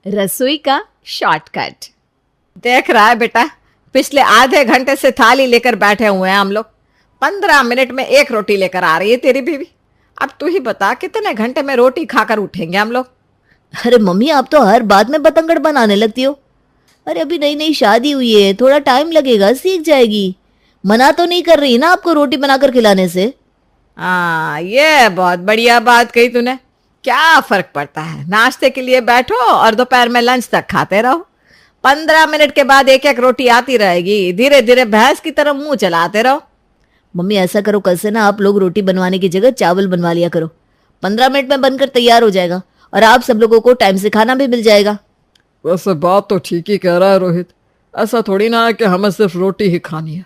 रसोई का शॉर्टकट। देख रहा है बेटा, पिछले आधे घंटे से थाली लेकर बैठे हुए हैं हम लोग। 15 मिनट में एक रोटी लेकर आ रही है तेरी बीवी। अब तू ही बता कितने घंटे में रोटी खाकर उठेंगे हम लोग। अरे मम्मी, आप तो हर बात में बतंगड़ बनाने लगती हो। अरे अभी नई नई शादी हुई है, थोड़ा टाइम लगेगा, सीख जाएगी। मना तो नहीं कर रही ना आपको रोटी बनाकर खिलाने से? हाँ, ये बहुत बढ़िया बात कही तूने। क्या फर्क पड़ता है, नाश्ते के लिए बैठो और दोपहर में लंच तक खाते रहो। 15 मिनट के बाद एक एक रोटी आती रहेगी, धीरे धीरे भैंस की तरह मुंह चलाते रहो। मम्मी ऐसा करो, कल से ना आप लोग रोटी बनवाने की जगह चावल बनवा लिया करो। 15 मिनट में बनकर तैयार हो जाएगा और आप सब लोगों को टाइम से खाना भी मिल जाएगा। वैसे बात तो ठीक ही कह रहा है रोहित। ऐसा थोड़ी ना है कि हमें सिर्फ रोटी ही खानी है।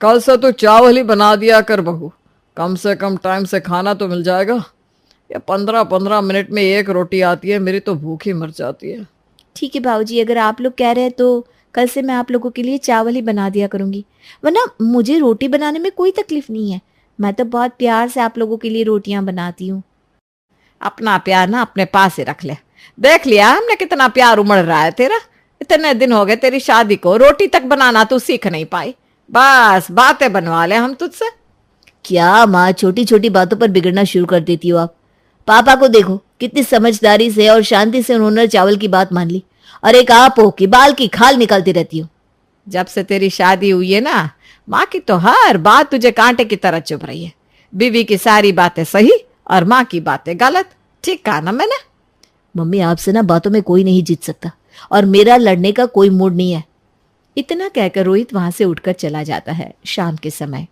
कल से तो चावल ही बना दिया कर बहू, कम से कम टाइम से खाना तो मिल जाएगा। ये 15-15 मिनट में एक रोटी आती है, मेरी तो भूख ही मर जाती है। ठीक है बाबूजी, अगर आप लोग कह रहे हैं तो कल से मैं आप लोगों के लिए चावल ही बना दिया करूंगी। वरना मुझे रोटी बनाने में कोई तकलीफ नहीं है, मैं तो बहुत प्यार से आप लोगों के लिए रोटियां बनाती हूँ। अपना प्यार ना अपने पास ही रख ले। देख लिया हमने कितना प्यार उमड़ रहा है तेरा। इतने दिन हो गए तेरी शादी को, रोटी तक बनाना तू सीख नहीं पाई। बस बातें बनवा ले हम तुझसे। क्या माँ, छोटी छोटी बातों पर बिगड़ना शुरू कर देती हो आप। पापा को देखो, कितनी समझदारी से और शांति से उन्होंने चावल की बात मान ली, और एक आप हो कि बाल की खाल निकालती रहती हो। जब से तेरी शादी हुई है ना, माँ की तो हर बात तुझे कांटे की तरह चुभ रही है। बीवी की सारी बातें सही और माँ की बातें गलत। ठीक कहा ना मैंने? मम्मी, आपसे ना बातों में कोई नहीं जीत सकता और मेरा लड़ने का कोई मूड नहीं है। इतना कहकर रोहित वहां से उठकर चला जाता है शाम के समय।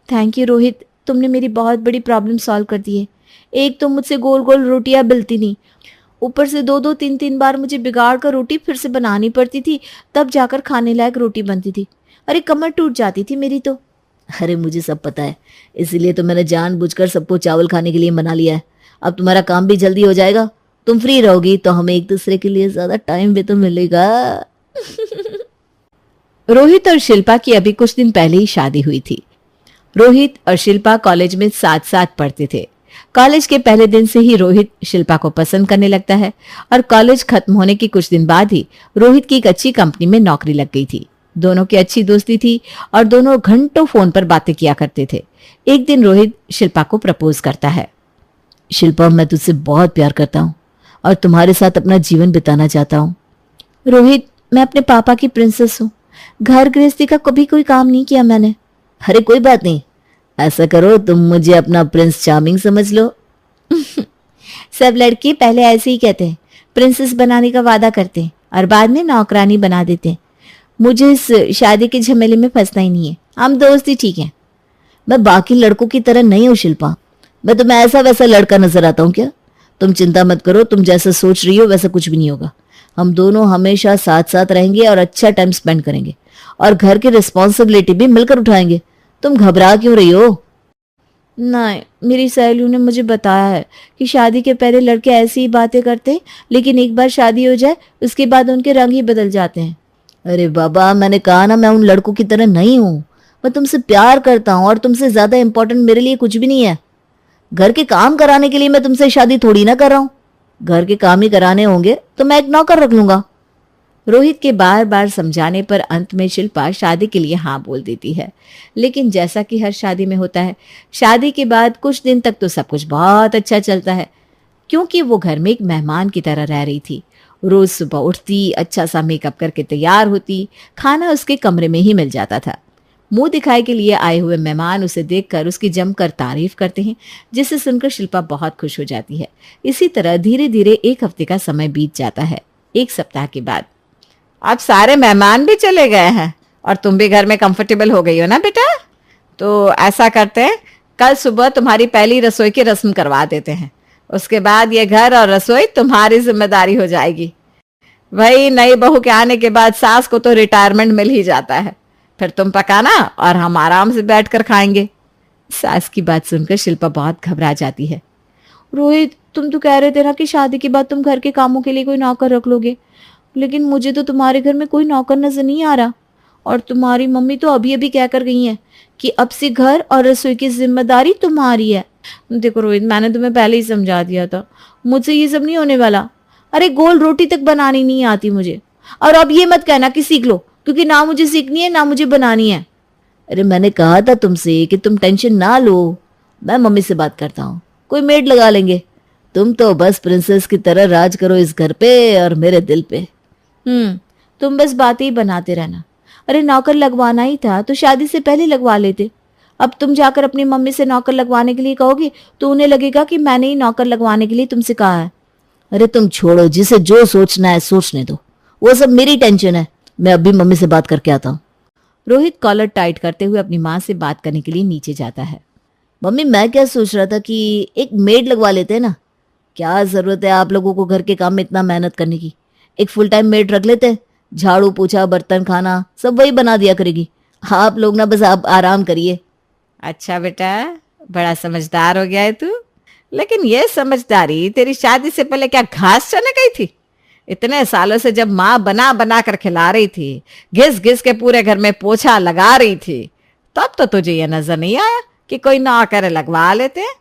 थैंक यू रोहित, तुमने मेरी बहुत बड़ी प्रॉब्लम सॉल्व कर दी है। एक तो मुझसे गोल गोल रोटियां बिलती नहीं, ऊपर से 2-2 3-3 बार मुझे बिगाड़ कर रोटी फिर से बनानी पड़ती थी, तब जाकर खाने लायक रोटी बनती थी। अरे कमर टूट जाती थी मेरी तो। अरे मुझे सब पता है, इसीलिए तो मैंने जानबूझकर सबको चावल खाने के लिए मना लिया है। अब तुम्हारा काम भी जल्दी हो जाएगा, तुम फ्री रहोगी तो हमें एक दूसरे के लिए ज्यादा टाइम भी तो मिलेगा। रोहित और शिल्पा की अभी कुछ दिन पहले ही शादी हुई थी। रोहित और शिल्पा कॉलेज में साथ साथ पढ़ते थे। कॉलेज के पहले दिन से ही रोहित शिल्पा को पसंद करने लगता है और कॉलेज खत्म होने के कुछ दिन बाद ही रोहित की एक अच्छी कंपनी में नौकरी लग गई थी। दोनों की अच्छी दोस्ती थी और दोनों घंटों फोन पर बातें किया करते थे। एक दिन रोहित शिल्पा को प्रपोज करता है। शिल्पा, मैं तुझसे बहुत प्यार करता हूँ और तुम्हारे साथ अपना जीवन बिताना चाहता हूँ। रोहित, मैं अपने पापा की प्रिंसेस हूँ, घर गृहस्थी का कभी कोई काम नहीं किया मैंने। अरे कोई बात नहीं, ऐसा करो तुम मुझे अपना प्रिंस चार्मिंग समझ लो। सब लड़के पहले ऐसे ही कहते हैं, प्रिंसेस बनाने का वादा करते हैं और बाद में नौकरानी बना देते हैं। मुझे इस शादी के झमेले में फंसना ही नहीं है, हम दोस्त ही ठीक हैं। मैं बाकी लड़कों की तरह नहीं हूँ शिल्पा, मैं तुम्हें ऐसा वैसा लड़का नजर आता हूँ क्या? तुम चिंता मत करो, तुम जैसा सोच रही हो वैसा कुछ भी नहीं होगा। हम दोनों हमेशा साथ साथ रहेंगे और अच्छा टाइम स्पेंड करेंगे और घर की रिस्पॉन्सिबिलिटी भी मिलकर उठाएंगे। तुम घबरा क्यों रही हो? नहीं, मेरी सहेलियों ने मुझे बताया है कि शादी के पहले लड़के ऐसी ही बातें करते हैं, लेकिन एक बार शादी हो जाए उसके बाद उनके रंग ही बदल जाते हैं। अरे बाबा, मैंने कहा ना, मैं उन लड़कों की तरह नहीं हूँ। मैं तुमसे प्यार करता हूँ और तुमसे ज्यादा इंपॉर्टेंट मेरे लिए कुछ भी नहीं है। घर के काम कराने के लिए मैं तुमसे शादी थोड़ी ना कर रहा हूँ। घर के काम ही कराने होंगे तो मैं एक नौकर रख लूंगा। रोहित के बार बार समझाने पर अंत में शिल्पा शादी के लिए हाँ बोल देती है। लेकिन जैसा कि हर शादी में होता है, शादी के बाद कुछ दिन तक तो सब कुछ बहुत अच्छा चलता है, क्योंकि वो घर में एक मेहमान की तरह रह रही थी। रोज सुबह उठती, अच्छा सा मेकअप करके तैयार होती, खाना उसके कमरे में ही मिल जाता था। मुंह दिखाई के लिए आए हुए मेहमान उसे देखकर उसकी जमकर तारीफ करते हैं, जिसे सुनकर शिल्पा बहुत खुश हो जाती है। इसी तरह धीरे धीरे एक हफ्ते का समय बीत जाता है। एक सप्ताह के बाद अब सारे मेहमान भी चले गए हैं और तुम भी घर में कंफर्टेबल हो गई हो ना बेटा? तो ऐसा करते हैं, कल सुबह तुम्हारी पहली रसोई की रस्म करवा देते हैं। उसके बाद ये घर और रसोई तुम्हारी जिम्मेदारी हो जाएगी। वही नई बहू के आने के बाद सास को तो रिटायरमेंट मिल ही जाता है, फिर तुम पकाना और हम आराम से बैठकर खाएंगे। सास की बात सुनकर शिल्पा बहुत घबरा जाती है। रोहित, तुम तो कह रहे थे ना कि शादी के बाद तुम घर के कामों के लिए कोई नौकर रख लोगे, लेकिन मुझे तो तुम्हारे घर में कोई नौकर नजर नहीं आ रहा। और तुम्हारी मम्मी तो अभी अभी कहकर गई है कि अब से घर और रसोई की जिम्मेदारी तुम्हारी है। देखो रोहित, मैंने तुम्हें पहले ही समझा दिया था, मुझसे ये सब नहीं होने वाला। अरे गोल रोटी तक बनानी नहीं आती मुझे। और अब ये मत कहना कि सीख लो, क्योंकि ना मुझे सीखनी है ना मुझे बनानी है। अरे मैंने कहा था तुमसे कि तुम टेंशन ना लो, मैं मम्मी से बात करता हूँ, कोई मेड लगा लेंगे। तुम तो बस प्रिंसेस की तरह राज करो इस घर पे और मेरे दिल पे। तुम बस बातें ही बनाते रहना। अरे नौकर लगवाना ही था तो शादी से पहले लगवा लेते। अब तुम जाकर अपनी मम्मी से नौकर लगवाने के लिए कहोगी तो उन्हें लगेगा कि मैंने ही नौकर लगवाने के लिए तुमसे कहा है। अरे तुम छोड़ो, जिसे जो सोचना है सोचने दो, वो सब मेरी टेंशन है। मैं अभी मम्मी से बात करके आता हूँ। रोहित कॉलर टाइट करते हुए अपनी माँ से बात करने के लिए नीचे जाता है। मम्मी मैं क्या सोच रहा था कि एक मेड लगवा लेते हैं ना। क्या जरूरत है आप लोगों को घर के काम में इतना मेहनत करने की। एक फुल टाइम मेड रख लेते हैं, झाड़ू पोछा बर्तन खाना सब वही बना दिया करेगी। आप लोग ना बस आप आराम करिए। अच्छा बेटा, बड़ा समझदार हो गया है तू। लेकिन ये समझदारी तेरी शादी से पहले क्या घास चने गई थी? इतने सालों से जब माँ बना बना कर खिला रही थी, घिस घिस के पूरे घर में पोछा लगा रही थी, तब तो तुझे ये नजर नहीं आया कि कोई नौकर लगवा लेते हैं।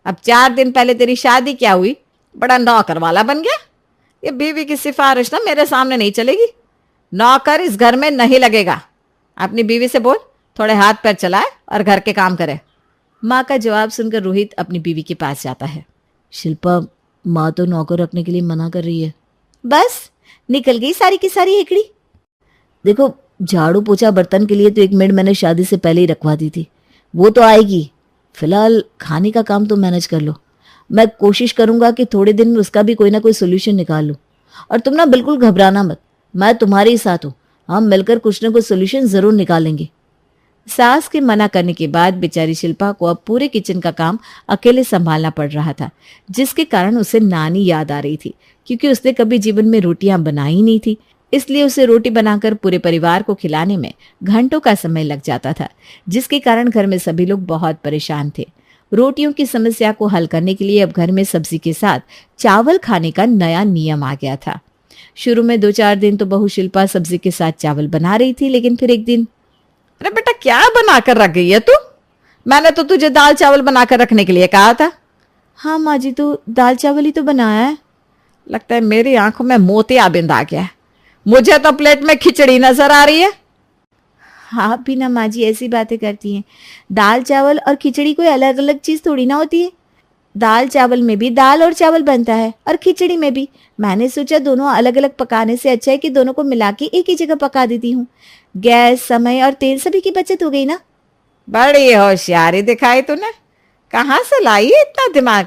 अब 4 दिन पहले तेरी शादी क्या हुई, बड़ा नौकर वाला बन गया। ये बीवी की सिफारिश ना मेरे सामने नहीं चलेगी। नौकर इस घर में नहीं लगेगा। अपनी बीवी से बोल थोड़े हाथ पैर चलाए और घर के काम करे। माँ का जवाब सुनकर रोहित अपनी बीवी के पास जाता है। शिल्पा, माँ तो नौकर रखने के लिए मना कर रही है। बस निकल गई सारी की सारी हेकड़ी। देखो, झाड़ू पोछा बर्तन के लिए तो एक मेड मैंने शादी से पहले ही रखवा दी थी, वो तो आएगी। फिलहाल खाने का काम तो मैनेज कर लो। मैं कोशिश करूंगा कि थोड़े दिन में उसका भी कोई ना कोई सोल्यूशन निकाल लूं। और तुम ना बिल्कुल घबराना मत, मैं तुम्हारे ही साथ हूं। हम मिलकर कुछ ना कुछ सोल्यूशन जरूर निकालेंगे। सास के मना करने के बाद बेचारी शिल्पा को अब पूरे किचन का काम अकेले संभालना पड़ रहा था, जिसके कारण उसे नानी याद आ रही थी, क्योंकि उसने कभी जीवन में रोटियां बनाई नहीं थी। इसलिए उसे रोटी बनाकर पूरे परिवार को खिलाने में घंटों का समय लग जाता था, जिसके कारण घर में सभी लोग बहुत परेशान थे। रोटियों की समस्या को हल करने के लिए अब घर में सब्जी के साथ चावल खाने का नया नियम आ गया था। शुरू में 2-4 दिन तो बहू शिल्पा सब्जी के साथ चावल बना रही थी, लेकिन फिर एक दिन, अरे बेटा क्या बनाकर रख गई है तू? मैंने तो तुझे दाल चावल बनाकर रखने के लिए कहा था। हाँ माँ जी, तो दाल चावल ही तो बनाया है। लगता है मेरी आंखों में मोतिया बिंद आ गया है। मुझे तो प्लेट में खिचड़ी नजर आ रही है। आप भी ना माँ जी ऐसी बातें करती हैं। दाल चावल और खिचड़ी कोई अलग अलग चीज थोड़ी ना होती है। दाल चावल में भी दाल और चावल बनता है और खिचड़ी में भी। मैंने सोचा दोनों अलग अलग पकाने से अच्छा है कि दोनों को मिला के एक ही जगह पका देती हूँ। गैस, समय और तेल सभी की बचत हो गई ना। बड़ी होशियारी दिखाई तूने। कहाँ से लाई है इतना दिमाग?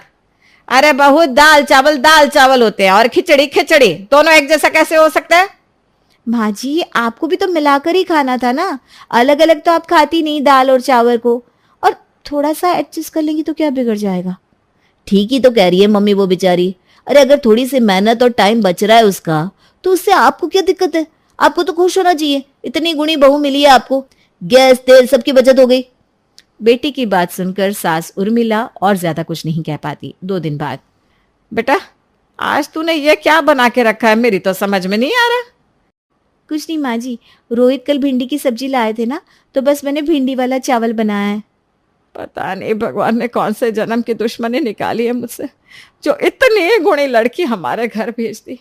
अरे बहू, दाल चावल होते हैं और खिचड़ी खिचड़ी, दोनों एक जैसा कैसे हो सकता है? माँ जी, आपको भी तो मिलाकर ही खाना था ना। अलग अलग तो आप खाती नहीं दाल और चावल को। और थोड़ा सा एडजस्ट कर लेंगी तो क्या बिगड़ जाएगा। ठीक ही तो कह रही है मम्मी वो बेचारी। अरे अगर थोड़ी सी मेहनत और टाइम बच रहा है उसका, तो उससे आपको क्या दिक्कत है? आपको तो खुश होना चाहिए, इतनी गुणी बहू मिली है आपको। गैस तेल सबकी बचत हो गई। बेटी की बात सुनकर सास उर्मिला और ज्यादा कुछ नहीं कह पाती। 2 दिन बाद, बेटा आज तूने ये क्या बना के रखा है, मेरी तो समझ में नहीं आ रहा। कुछ नहीं माँ जी, रोहित कल भिंडी की सब्जी लाए थे ना, तो बस मैंने भिंडी वाला चावल बनाया है। पता नहीं भगवान ने कौन से जन्म की दुश्मनी निकाली है मुझसे, जो इतनी गुणी लड़की हमारे घर भेज दी।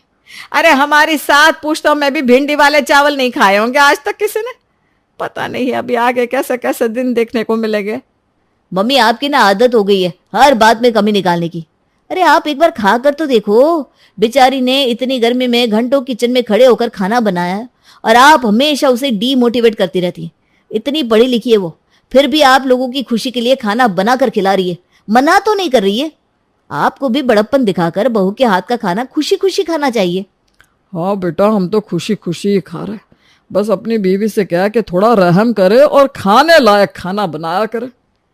अरे हमारी 7 पुश्तों में भी भिंडी वाले चावल नहीं खाए होंगे आज तक किसी ने। पता नहीं अभी आगे कैसे कैसे दिन देखने को मिलेंगे। मम्मी आपकी ना आदत हो गई है हर बात में कमी निकालने की। अरे आप एक बार खा कर तो देखो। बेचारी ने इतनी गर्मी में घंटों किचन में खड़े होकर खाना बनाया और आप हमेशा उसे डीमोटिवेट करती रहती है। इतनी पढ़ी लिखी है वो, फिर भी आप लोगों की खुशी के लिए खाना बना कर खिला रही है, मना तो नहीं कर रही है। आपको भी बड़प्पन दिखाकर बहू के हाथ का खाना खुशी खुशी खाना चाहिए। हाँ बेटा, हम तो खुशी खुशी ही खा रहे। बस अपनी बीवी से कह के थोड़ा रहम करे और खाने लायक खाना बनाया करे।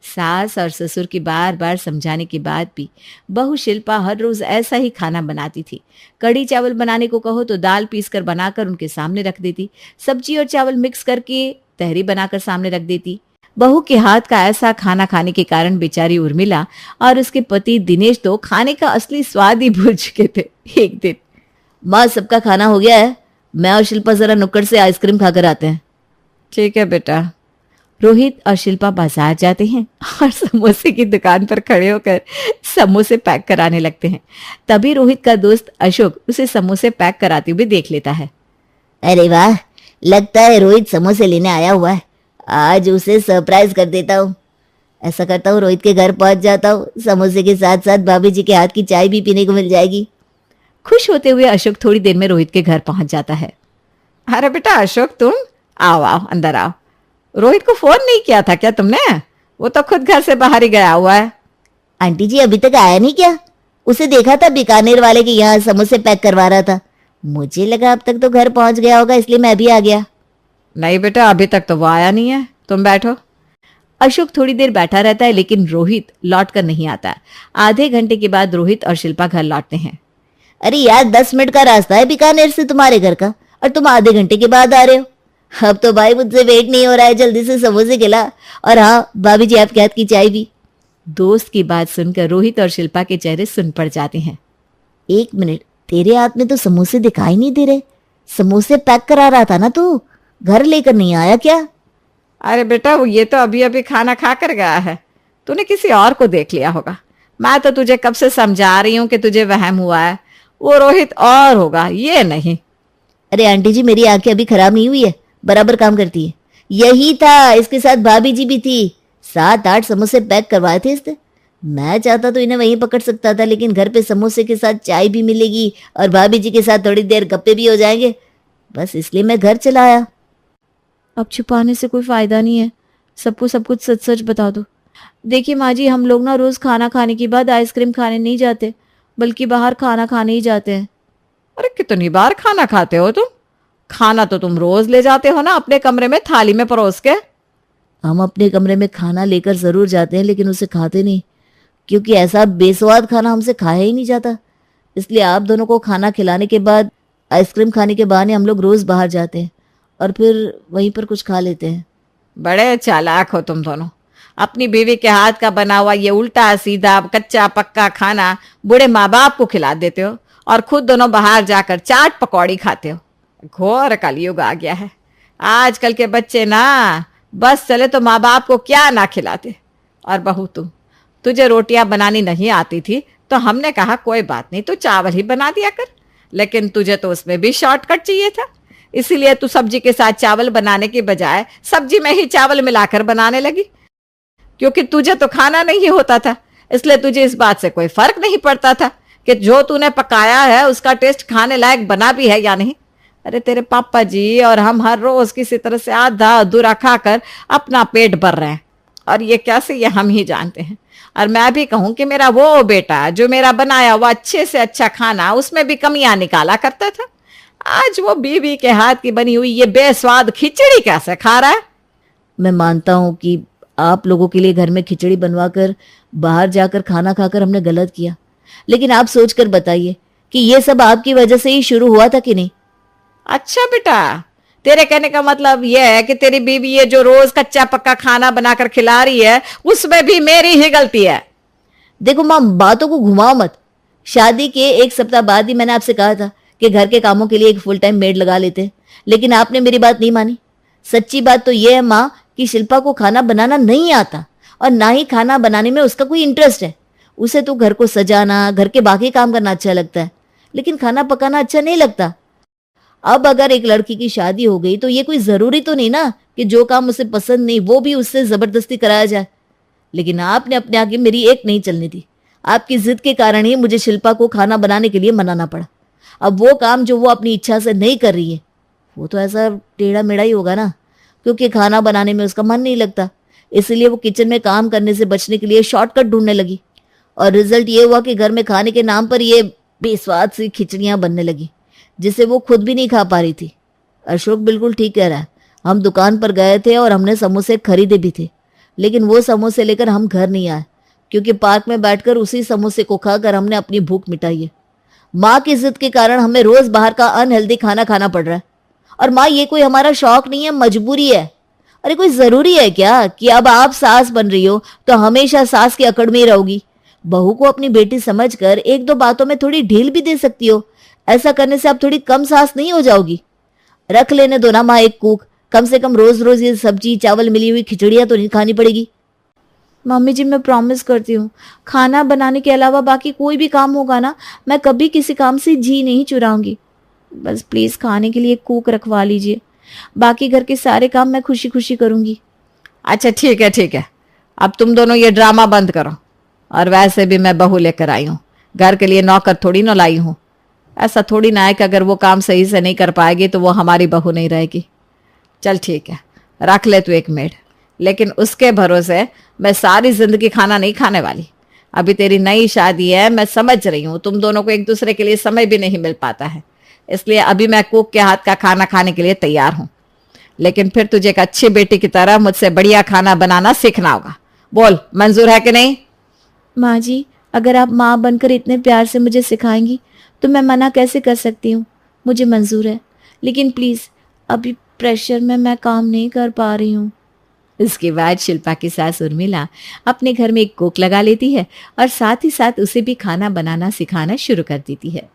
सास और ससुर की बार बार समझाने के बाद भी बहू शिल्पा हर रोज ऐसा ही खाना बनाती थी। कड़ी चावल बनाने को कहो तो दाल पीसकर बनाकर उनके सामने रख देती, सब्जी और चावल मिक्स करके तहरी बनाकर सामने रख देती। बहू के हाथ का ऐसा खाना खाने के कारण बेचारी उर्मिला और उसके पति दिनेश तो खाने का असली स्वाद ही भूल चुके थे। एक दिन, माँ सबका खाना हो गया है, मैं और शिल्पा जरा नुक्कड़ से आइसक्रीम खाकर आते हैं। ठीक है बेटा। रोहित और शिल्पा बाजार जाते हैं और समोसे की दुकान पर खड़े होकर समोसे पैक कराने लगते हैं। तभी रोहित का दोस्त अशोक उसे समोसे पैक कराते हुए देख लेता है। अरे वाह, लगता है रोहित समोसे लेने आया हुआ है। आज उसे सरप्राइज कर देता हूँ। ऐसा करता हूँ, रोहित के घर पहुंच जाता हूँ, समोसे के साथ साथ भाभी जी के हाथ की चाय भी पीने को मिल जाएगी। खुश होते हुए अशोक थोड़ी देर में रोहित के घर पहुंच जाता है। अरे बेटा अशोक, तुम आओ आओ अंदर आओ। रोहित को फोन नहीं किया था क्या तुमने? वो तो खुद घर से बाहर ही गया हुआ है। आंटी जी अभी तक आया नहीं क्या? उसे देखा था बीकानेर वाले के यहाँ समोसे पैक करवा रहा था। मुझे लगा अब तक तो घर पहुंच गया होगा, इसलिए मैं भी आ गया। नहीं बेटा, अभी तक तो वो आया नहीं है। तुम बैठो। अशोक थोड़ी देर बैठा रहता है, लेकिन रोहित लौट कर नहीं आता। आधे घंटे के बाद रोहित और शिल्पा घर लौटते हैं। अरे यार, 10 मिनट का रास्ता है बीकानेर से तुम्हारे घर का, और तुम आधे घंटे के बाद आ रहे हो। अब तो भाई मुझसे वेट नहीं हो रहा है, जल्दी से समोसे खिला। और हाँ, भाभी जी आपके हाथ की चाय भी। दोस्त की बात सुनकर रोहित और शिल्पा के चेहरे सुन पड़ जाते हैं। 1 मिनट, तेरे हाथ में तो समोसे दिखाई नहीं दे रहे। समोसे पैक करा रहा था ना तू, घर लेकर नहीं आया क्या? अरे बेटा, वो ये तो अभी अभी खाना खा कर गया है। तूने किसी और को देख लिया होगा। मैं तो तुझे कब से समझा रही हूँ कि तुझे वहम हुआ है। वो रोहित और होगा, ये नहीं। अरे आंटी जी, मेरी आंखें अभी खराब नहीं हुई है, बराबर काम करती है। यही था, इसके साथ भाभी जी भी थी। 7-8 समोसे पैक करवाए थे इसने। मैं चाहता तो इन्हें वहीं पकड़ सकता था, लेकिन घर पे समोसे के साथ चाय भी मिलेगी और भाभी जी के साथ थोड़ी देर गप्पे भी हो जाएंगे, बस इसलिए मैं घर चला आया। अब छुपाने से कोई फायदा नहीं है, सबको सब कुछ सच सच बता दो। देखिए माँ जी, हम लोग ना रोज खाना खाने के बाद आइसक्रीम खाने नहीं जाते, बल्कि बाहर खाना खाने ही जाते हैं। अरे कितनी बार खाना खाते हो तुम? खाना तो तुम रोज ले जाते हो ना अपने कमरे में थाली में परोस के। हम अपने कमरे में खाना लेकर जरूर जाते हैं, लेकिन उसे खाते नहीं, क्योंकि ऐसा बेस्वाद खाना हमसे खाया ही नहीं जाता। इसलिए आप दोनों को खाना खिलाने के बाद आइसक्रीम खाने के बहाने हम लोग रोज बाहर जाते हैं और फिर वहीं पर कुछ खा लेते हैं। बड़े चालाक हो तुम दोनों। अपनी बीवी के हाथ का बना हुआ ये उल्टा सीधा कच्चा पक्का खाना बूढ़े माँ बाप को खिला देते हो और खुद दोनों बाहर जाकर चाट पकौड़ी खाते हो। घोर कलयुग आ गया है। आजकल के बच्चे ना बस चले तो माँ बाप को क्या ना खिलाते। और बहू तुझे रोटियां बनानी नहीं आती थी तो हमने कहा कोई बात नहीं, तो चावल ही बना दिया कर। लेकिन तुझे तो उसमें भी शॉर्टकट चाहिए था, इसीलिए तू सब्जी के साथ चावल बनाने के बजाय सब्जी में ही चावल मिलाकर बनाने लगी। क्योंकि तुझे तो खाना नहीं होता था, इसलिए तुझे इस बात से कोई फर्क नहीं पड़ता था कि जो तूने पकाया है उसका टेस्ट खाने लायक बना भी है या नहीं। अरे तेरे पापा जी और हम हर रोज किसी तरह से आधा अधूरा खाकर अपना पेट भर रहे हैं, और ये कैसे ये हम ही जानते हैं। और मैं भी कहूं कि मेरा वो बेटा जो मेरा बनाया हुआ अच्छे से अच्छा खाना उसमें भी कमियां निकाला करता था, आज वो बीवी के हाथ की बनी हुई ये बेस्वाद खिचड़ी कैसे खा रहा है। मैं मानता हूँ कि आप लोगों के लिए घर में खिचड़ी बनवाकर बाहर जाकर खाना खाकर हमने गलत किया, लेकिन आप सोचकर बताइए कि ये सब आपकी वजह से ही शुरू हुआ था कि नहीं? अच्छा बेटा, तेरे कहने का मतलब यह है कि तेरी बीवी ये जो रोज कच्चा पक्का खाना बनाकर खिला रही है उसमें भी मेरी ही गलती है। देखो माँ, बातों को घुमाओ मत। शादी के 1 सप्ताह बाद ही मैंने आपसे कहा था कि घर के कामों के लिए एक फुल टाइम मेड लगा लेते, लेकिन आपने मेरी बात नहीं मानी। सच्ची बात तो यह है माँ कि शिल्पा को खाना बनाना नहीं आता और ना ही खाना बनाने में उसका कोई इंटरेस्ट है। उसे तो घर को सजाना, घर के बाकी काम करना अच्छा लगता है, लेकिन खाना पकाना अच्छा नहीं लगता। अब अगर एक लड़की की शादी हो गई तो ये कोई जरूरी तो नहीं ना कि जो काम उसे पसंद नहीं वो भी उससे जबरदस्ती कराया जाए। लेकिन आपने अपने आगे मेरी एक नहीं चलने दी। आपकी जिद के कारण ही मुझे शिल्पा को खाना बनाने के लिए मनाना पड़ा। अब वो काम जो वो अपनी इच्छा से नहीं कर रही है वो तो ऐसा टेढ़ा मेढ़ा ही होगा ना, क्योंकि खाना बनाने में उसका मन नहीं लगता। इसलिए वो किचन में काम करने से बचने के लिए शॉर्टकट ढूंढने लगी, और रिजल्ट ये हुआ कि घर में खाने के नाम पर ये बेस्वाद सी खिचड़ियां बनने लगी जिसे वो खुद भी नहीं खा पा रही थी। अशोक बिल्कुल ठीक कह रहा है। हम दुकान पर गए थे और हमने समोसे खरीदे भी थे, लेकिन वो समोसे लेकर हम घर नहीं आए, क्योंकि पार्क में बैठकर उसी समोसे को खाकर हमने अपनी भूख मिटाई है। माँ की जिद के कारण हमें रोज बाहर का अनहेल्दी खाना खाना पड़ रहा है। और माँ, ये कोई हमारा शौक नहीं है, मजबूरी है। अरे कोई जरूरी है क्या कि अब आप सास बन रही हो तो हमेशा सास की अकड़ में ही रहोगी? बहू को अपनी बेटी समझकर 1-2 बातों में थोड़ी ढील भी दे सकती हो। ऐसा करने से आप थोड़ी कम सास नहीं हो जाओगी? रख लेने दो ना माँ एक कूक, कम से कम रोज रोज ये सब्जी चावल मिली हुई खिचड़ियाँ तो नहीं खानी पड़ेगी। मम्मी जी मैं प्रॉमिस करती हूँ, खाना बनाने के अलावा बाकी कोई भी काम होगा ना, मैं कभी किसी काम से जी नहीं चुराऊंगी। बस प्लीज़ खाने के लिए कुक रखवा लीजिए, बाकी घर के सारे काम मैं खुशी खुशी करूँगी। अच्छा ठीक है ठीक है, अब तुम दोनों ये ड्रामा बंद करो। और वैसे भी मैं बहू लेकर आई हूँ, घर के लिए नौकर थोड़ी ना लाई हूँ। ऐसा थोड़ी ना है कि अगर वो काम सही से नहीं कर पाएगी तो वो हमारी बहू नहीं रहेगी। चल ठीक है, रख ले तू एक मेड, लेकिन उसके भरोसे मैं सारी जिंदगी खाना नहीं खाने वाली। अभी तेरी नई शादी है, मैं समझ रही हूँ तुम दोनों को एक दूसरे के लिए समय भी नहीं मिल पाता है, इसलिए अभी मैं कुक के हाथ का खाना खाने के लिए तैयार हूँ। लेकिन फिर तुझे एक अच्छी बेटी की तरह मुझसे बढ़िया खाना बनाना सीखना होगा। बोल, मंजूर है कि नहीं? माँ जी, अगर आप माँ बनकर इतने प्यार से मुझे सिखाएंगी तो मैं मना कैसे कर सकती हूँ। मुझे मंजूर है, लेकिन प्लीज़ अभी प्रेशर में मैं काम नहीं कर पा रही हूँ। इसके बाद शिल्पा की सास उर्मिला अपने घर में एक कुक लगा लेती है और साथ ही साथ उसे भी खाना बनाना सिखाना शुरू कर देती है।